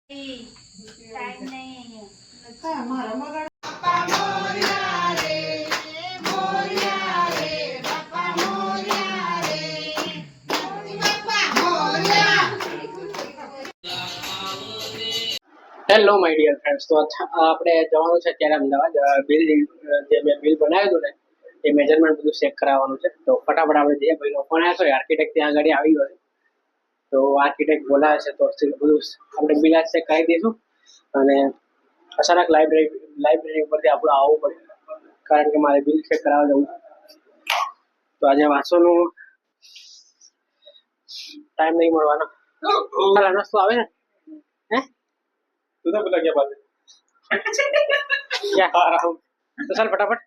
Time नहीं हाँ, हमारा मगर હેલો માય ડિયર ફ્રેન્ડ્સ, તો આપણે જવાનું છે અત્યારે અમદાવાદ. બિલ જે મેં બિલ બનાવ્યું હતું ને એ મેજરમેન્ટ બધું ચેક કરાવવાનું છે. તો ફટાફટ આપણે જઈએ. ભાઈનો ફોન આવ્યો છે, આર્કિટેક્ટ ત્યાં આગળ આવી ગયો છે. તો આર્કિટેક્ટ બોલાવે છે તો બધું આપણે બિલ ચેક કરી દઈશું. અને અચાનક લાઇબ્રેરી ઉપરથી આપણું આવવું પડે, કારણ કે મારે બિલ ચેક કરાવવા જવું છે. તો આજે વાંચવાનું ટાઈમ નહીં મળવાનો. નાસ્તો આવે ને હે तूने बोला क्या बात है? क्या तो चल फटाफट.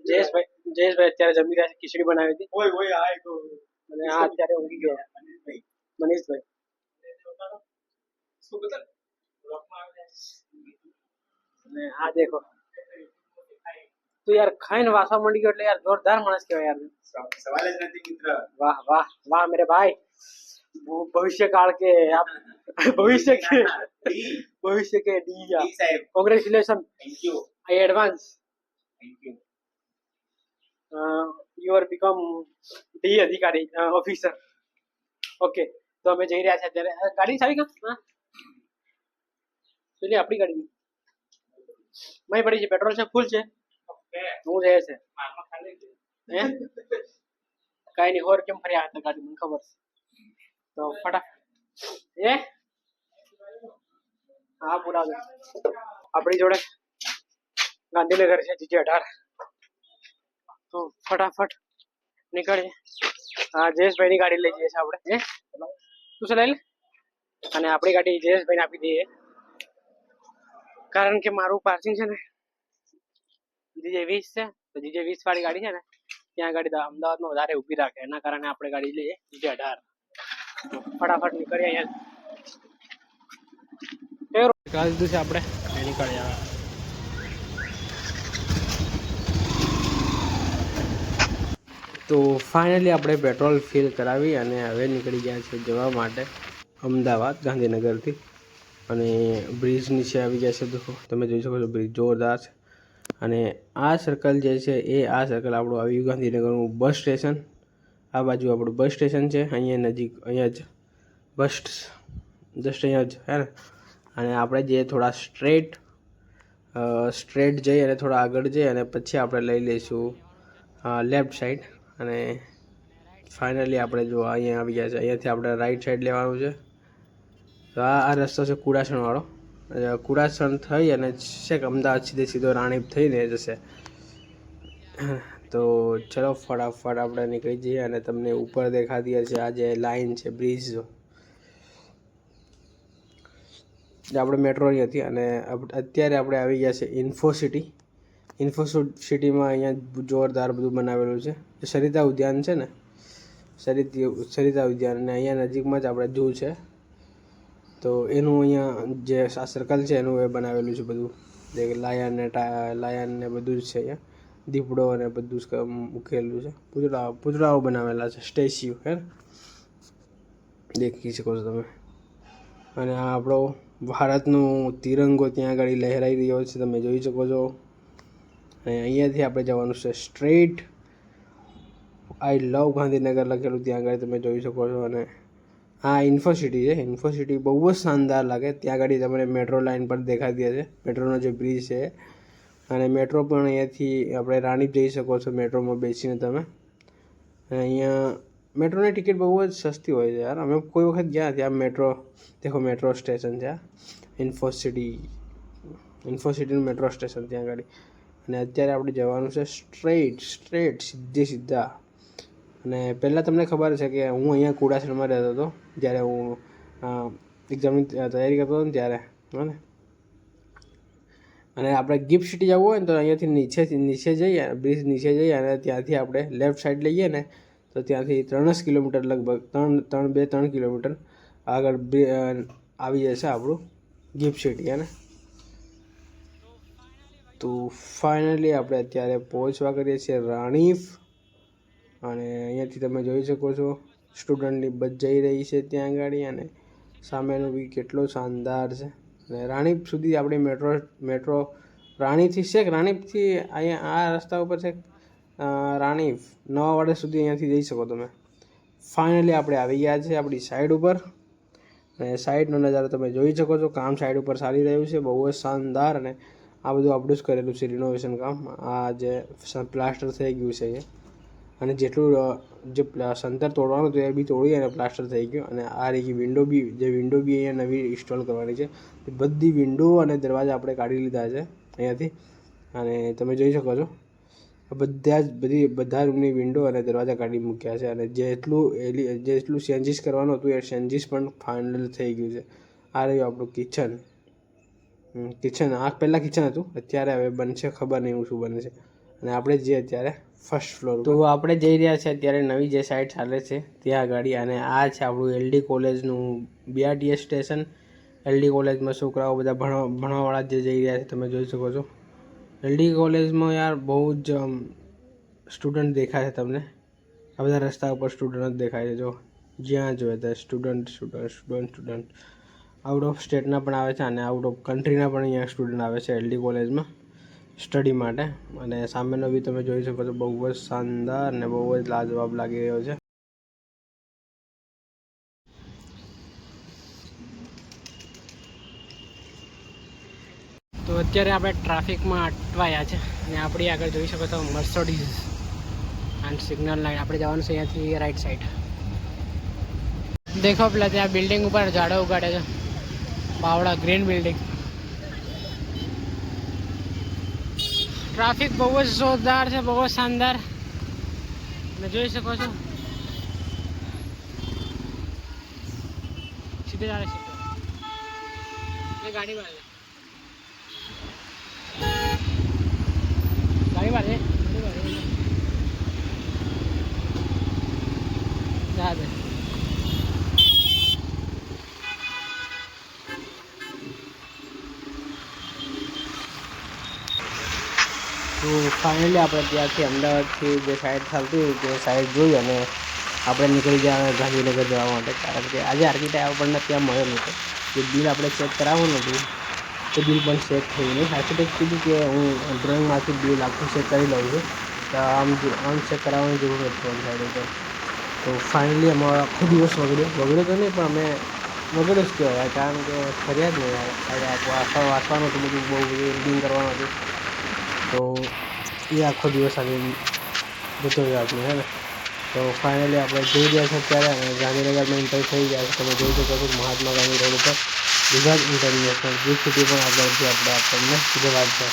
જયેશભાઈ અત્યારે જમી રહ્યા છે, ખીચડી બનાવી હતી. ओए ओए आए तो અને આ અત્યારે ઊંઘી ગયો મનીષભાઈ. इसको बता અને આ દેખો તું યાર ખાઈને વાસવા માંડી ગયો એટલે યાર જોરદાર માણસ કહેવાય યાર. सवाल है नहीं मित्र वाह वाह वाह मेरे भाई. वो भविष्य काल के आप भविष्य के डी डी साहब congratulation thank you I advance. Thank you you are become D અધિકારી ઓફિસર. ઓકે, તો અમે જઈ રહ્યા છે અત્યારે. ગાડી સારી કા હા પેલી આપણી ગાડી મય પડી છે, પેટ્રોલ છે, ફૂલ છે. હું રહે છે હે કાઈ નહીં. હોર કેમ ફર્યા હતા ગાડી મને ખબર છે. તો ફટાફટ એ હા પૂરા આપણી જોડે ગાંધીનગર છે GT18. તો ફટાફટ નીકળીએ. હા જયેશભાઈની ગાડી લઈ જઈએ છીએ આપણે. હે તું ચલાવી લે અને આપણી ગાડી જયેશભાઈને આપી દઈએ, કારણ કે મારું પાર્કિંગ છે ને GJ20 છે. તો GJ20 વાળી ગાડી છે ને ત્યાં ગાડી અમદાવાદમાં વધારે ઊભી રાખે, એના કારણે આપણે ગાડી લઈએ GT18. ફટાફટ નીકળીએ. અહીંયા કાલ દીધું છે આપણે નીકળી આવે. તો ફાઇનલી આપણે પેટ્રોલ ફિલ કરાવી અને હવે નીકળી ગયા છે જવા માટે અમદાવાદ ગાંધીનગરથી. અને બ્રિજ નીચે આવી ગયા છે. તો તમે જોઈ શકો છો બ્રિજ જોરદાર છે. અને આ સર્કલ જે છે એ આ સર્કલ આપણું આવ્યું ગાંધીનગરનું બસ સ્ટેશન. આ બાજુ આપણું બસ સ્ટેશન છે, અહીંયા નજીક, અહીંયા જ બસ જસ્ટ અહીંયા જ હે ને. અને આપણે જે થોડા સ્ટ્રેટ જઈ અને થોડા આગળ જઈ અને પછી આપણે લઈ લઈશું લેફ્ટ સાઈડ. અને ફાઇનલી આપણે જો અહીંયા આવી ગયા છે, અહીંયાથી આપણે રાઈટ સાઈડ લેવાનું છે. તો આ રસ્તો છે કુડાસણવાળો. કુડાસણ થઈ અને છેક અમદાવાદ સીધો રાણીપ થઈને જશે. તો ચલો ફટાફટ આપણે નીકળી જઈએ. અને તમને ઉપર દેખાતી હશે આ જે લાઈન છે બ્રિજ, આપણે મેટ્રોની હતી. અને અત્યારે આપણે આવી ગયા છે ઇન્ફોસિટીમાં. અહીંયા જોરદાર બધું બનાવેલું છે. સરિતા ઉદ્યાન છે ને, સરિતા ઉદ્યાન. અને અહીંયા નજીકમાં જ આપણે જૂ છે. તો એનું અહીંયા જે આ સર્કલ છે એનું એ બનાવેલું છે બધું. જે લાયન ને બધું જ છે અહીંયા. દીપડો અને બધું જ મૂકેલું છે. પૂતળાઓ બનાવેલા છે, સ્ટેચ્યુ હે દેખી શકો છો તમે. અને આ આપણો ભારતનો તિરંગો ત્યાં આગળ લહેરાઈ રહ્યો છે, તમે જોઈ શકો છો. અને અહીંયાથી આપણે જવાનું છે સ્ટ્રેટ. આઈ લવ ગાંધીનગર લખેલું ત્યાં આગળ તમે જોઈ શકો છો. અને આ ઇન્ફોસિટી છે. ઇન્ફોસિટી બહુ જ શાનદાર લાગે. ત્યાં આગળ તમને મેટ્રો લાઇન પર દેખાતી હશે, મેટ્રોનો જે બ્રિજ છે. અને મેટ્રો પણ અહીંયાથી આપણે રાણીપ જઈ શકો છો મેટ્રોમાં બેસીને તમે. અને અહીંયા મેટ્રોની ટિકિટ બહુ જ સસ્તી હોય છે યાર. અમે કોઈ વખત ગયા ત્યાં મેટ્રો સ્ટેશન છે ઇન્ફોસિટીનું મેટ્રો સ્ટેશન ત્યાં આગળ. અને અત્યારે આપણે જવાનું છે સ્ટ્રેટ સીધા. અને પહેલાં તમને ખબર છે કે હું અહીંયા કુડાસણમાં રહેતો હતો જ્યારે હું એક્ઝામની તૈયારી કરતો હતો ને ત્યારે, બરાબર. અને આપણે ગિફ્ટ સિટી જવું હોય ને તો અહીંયાથી નીચે જઈએ, બ્રિજ નીચે જઈએ અને ત્યાંથી આપણે લેફ્ટ સાઈડ લઈએ ને તો ત્યાંથી 3 કિલોમીટર લગભગ 3 કિલોમીટર આગળ આવી જશે આપણું ગિફ્ટ સિટી હે ને. તો ફાઇનલી આપણે અત્યારે પહોંચવા કરીએ છીએ રાણીપ. અને અહીંયાથી તમે જોઈ શકો છો સ્ટુડન્ટની બસ જઈ રહી છે ત્યાં આગળ. અને સામેનું બી કેટલો શાનદાર છે. અને રાણીપ સુધી આપણી મેટ્રો રાણીથી છેક રાણીપથી અહીંયા આ રસ્તા ઉપર છે રાણીપ નવાવાડા સુધી અહીંયાથી જઈ શકો તમે. ફાઇનલી આપણે આવી ગયા છે આપણી સાઈડ ઉપર અને સાઈડનો નજારો તમે જોઈ શકો છો. કામ સાઈડ ઉપર ચાલી રહ્યું છે બહુ જ શાનદાર. અને આ બધું આપણું જ કરેલું છે રિનોવેશન કામ. આ જે પ્લાસ્ટર થઈ ગયું છે એ, અને જેટલું જે સંતર તોડવાનું હતું એ બી તોડી અને પ્લાસ્ટર થઈ ગયું. અને આ રીતની વિન્ડો બી અહીંયા નવી ઇન્સ્ટોલ કરવાની છે. બધી વિન્ડો અને દરવાજા આપણે કાઢી લીધા છે અહીંયાથી. અને તમે જોઈ શકો છો બધા રૂમની વિન્ડો અને દરવાજા કાઢી મૂક્યા છે. અને જેટલું ચેન્જીસ કરવાનું હતું એ ચેન્જીસ પણ ફાઇનલ થઈ ગયું છે. આ રહ્યું આપણું કિચન. આ પહેલાં કિચન હતું, અત્યારે હવે બનશે ખબર નહીં શું બને છે. અને આપણે જે અત્યારે ફર્સ્ટ ફ્લોર તો આપણે જઈ રહ્યા છે અત્યારે નવી જે સાઇટ ચાલે છે ત્યાં ગાડી. અને આ છે આપણું LD કોલેજનું BRTS સ્ટેશન. LD કોલેજમાં છોકરાઓ બધા ભણવાવાળા જે જઈ રહ્યા છે તમે જોઈ શકો છો. LD કોલેજમાં યાર બહુ જ સ્ટુડન્ટ દેખાય છે તમને. આ બધા રસ્તા ઉપર સ્ટુડન્ટ જ દેખાય છે. જો જ્યાં જોઈએ ત્યાં સ્ટુડન્ટ આઉટ ઓફ સ્ટેટના પણ આવે છે અને આઉટ ઓફ કન્ટ્રીના પણ અહીંયા સ્ટુડન્ટ આવે છે LD કોલેજમાં સ્ટડી માટે. અને સામેનો બી તમે જોઈ શકો છો બહુ જ શાનદાર અને બહુ જ લાજવાબ લાગી રહ્યો છે. તો અત્યારે આપણે ટ્રાફિકમાં અટવાયા છે અને આપણી આગળ જોઈ શકો છો મર્સિડીઝ અને સિગ્નલ લાઈન. આપણે જવાનું છે અહીંયાથી રાઈટ સાઈડ. દેખો પેલા ત્યાં બિલ્ડિંગ ઉપર ઝાડો ઉગાડે છે બાવળા ગ્રીન બિલ્ડિંગ. ટ્રાફિક બહુ જ જોરદાર છે, બહુ જ શાનદાર. તમે જોઈ શકો છો સીધે ચાલે છે ગાડી વાળે તો ફાઇનલી આપણે ત્યાંથી અમદાવાદથી જે સાઈડ ચાલતી તે સાઈડ જોઈ અને આપણે નીકળી ગયા ગાંધીનગર જવા માટે. કારણ કે આજે આર્કિટેક્ટ આપણને ત્યાં મળ્યો નહોતો. જે બિલ આપણે ચેક કરાવવાનું હતું તે બિલ પણ ચેક થયું નહીં. આર્કિટેક્ટ કીધું કે હું ડ્રોઈંગમાંથી બિલ આખું ચેક કરી લઉં છું, તો આમ ચેક કરાવવાની જરૂર હતી સાઈડ ઉપર. તો ફાઇનલી અમારો આખો દિવસ બગડ્યો તો નહીં પણ અમે બગડ્યો જ કહેવાય. કારણ કે ફરિયાદ નહીં વાંચવાનું હતું, બધું બહુ બધું એડિટિંગ કરવાનું હતું. તો એ આખો દિવસ આજે જતો રહ્યો આપણે હે ને. તો ફાઇનલી આપણે જોઈ રહ્યા છે અત્યારે અને ગાંધીનગરમાં એન્ટર થઈ ગયા છે. તમે જોઈ શકો છો મહાત્મા ગાંધી રોડ ઉપર ગુજરાત ઇન્ટરનેશનલ બ્રિજ સુધી પણ આગળથી આપણને જવા છે.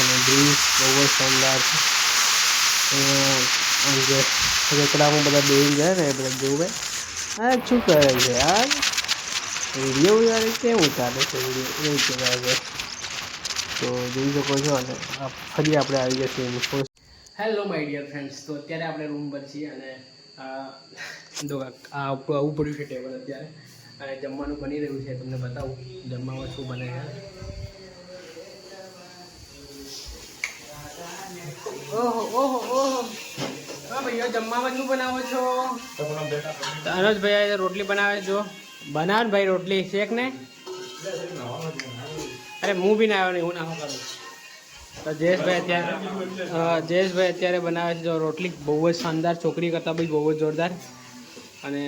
અને બ્રિજ બહુ જ શાનદાર છે. જે રેકડામાં બધા બેસી જાય ને એ બધા જોવે આ શું કરે છે યાર વિડીયો યાર કેમ ઉતારે છે વિડીયો એવું કહેવાય છે. તો જોઈ શકો છો. અને ફરી આપણે આવી ગયા છીએ. Hello my dear friends. તો અત્યારે આપણે રૂમ પર છીએ અને આવું પડ્યું છે ટેબલ અત્યારે. અને જમવાનું બની રહ્યું છે, તમને બતાવું જમવામાં શું બને છે. ઓહો હા ભૈયા જમવામાં શું બનાવો છો? અનોજ ભાઈ રોટલી બનાવે જો. બનાવ ને ભાઈ રોટલી શેક ને. અરે હું બી ના આવ્યો નહીં, હું ના કરું. તો જયેશભાઈ અત્યારે બનાવે છે જો રોટલી. બહુ જ શાનદાર, છોકરી કરતાં બી બહુ જ જોરદાર. અને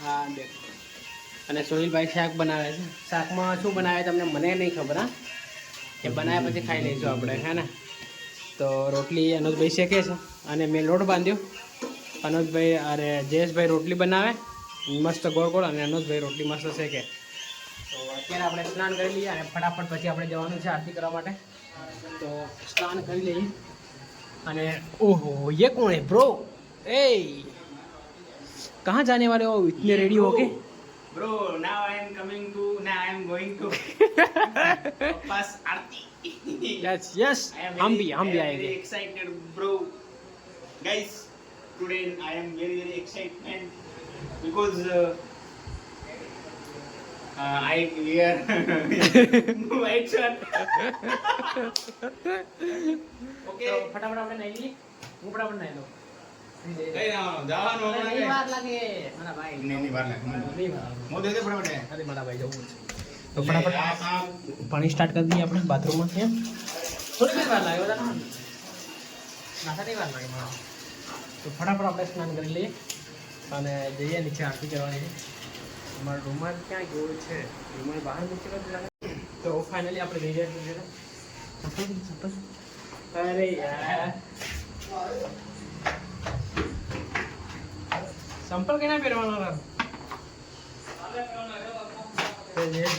હા અને સોહિલભાઈ શાક બનાવે છે. શાકમાં શું બનાવે તમને મને નહીં ખબર. હા એ બનાવ્યા પછી ખાઈ લઈશું આપણે હે ને. તો રોટલી અનુજભાઈ શેકે છે અને મેં લોટ બાંધ્યો. અનુજભાઈ અરે જયેશભાઈ રોટલી બનાવે મસ્ત ગોળ ગોળ અને અનુજભાઈ રોટલી મસ્ત શેકે. તો અત્યારે આપણે સ્નાન કરી લઈએ અને ફટાફટ પછી આપણે જવાનું છે આરતી કરવા માટે. તો સ્નાન કરી લઈએ. અને ઓહો ये कौन है ब्रो? ए कहाँ जाने वाले हो इतने रेडी हो के? Bro, now I am going to pass Aarti. Yes हम भी very आएंगे. excited, bro. Guys, today I am very excited because I wear white shirt. Okay. तो फटाफट આપણે નાઈ લઈએ. હું ફટાફટ નાઈ લઉં. કઈ જવાનું નહીં વાર લાગે મારા ભાઈ. નહીં વાર લાગે નહીં વાર. મોઢે દે ફટાફટ અરે મારા ભાઈ જવું છે. તો ફટાફટ પાણી સ્ટાર્ટ કરી દઈએ આપણે બાથરૂમમાં. એમ થોડી બી વાર લાગે બધા નાસા નહીં વાર લાગે મારા. તો ફટાફટ આપણે સ્નાન કરી લઈએ અને જઈએ નીચે આરતી કરવાની છે. અમારો રૂમાલ ક્યાં ગયો છે? રૂમાલ બહાર મૂકેલો છે લાગે. તો ફાઇનલી આપણે જઈ રહ્યા છીએ. અરે યાર સંપલ કેના પહેરવાનો હતા?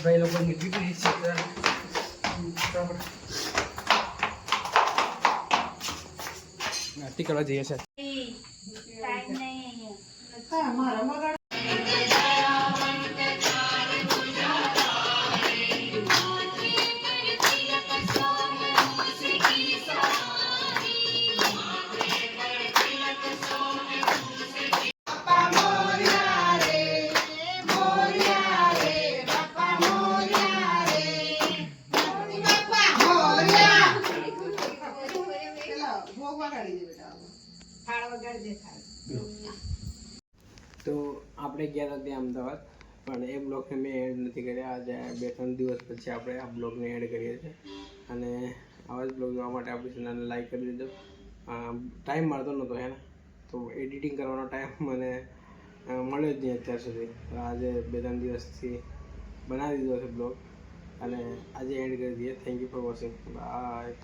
ભાઈ લોકો નીકળી છે. આરતી કરવા જઈએ છે. હા મારા વગાડ ભોગ વગાડી દે બેટા. થાળ વગાડી દે થાળ. તો આપણે ગયા હતા ત્યાં અમદાવાદ, પણ એ બ્લોગને મેં એડ નથી કર્યા. આજે 2-3 દિવસ પછી આપણે આ બ્લોગને એડ કરીએ છીએ અને આવા જ બ્લોગ જોવા માટે આપણી ચેનલને લાઈક કરી દીધો. ટાઈમ મળતો નહોતો હે ને, તો એડિટિંગ કરવાનો ટાઈમ મને મળ્યો જ નહીં અત્યાર સુધી. તો આજે 2-3 દિવસથી બનાવી દીધો છે બ્લોગ અને આજે એડ કરી દઈએ. Thank you for watching. By.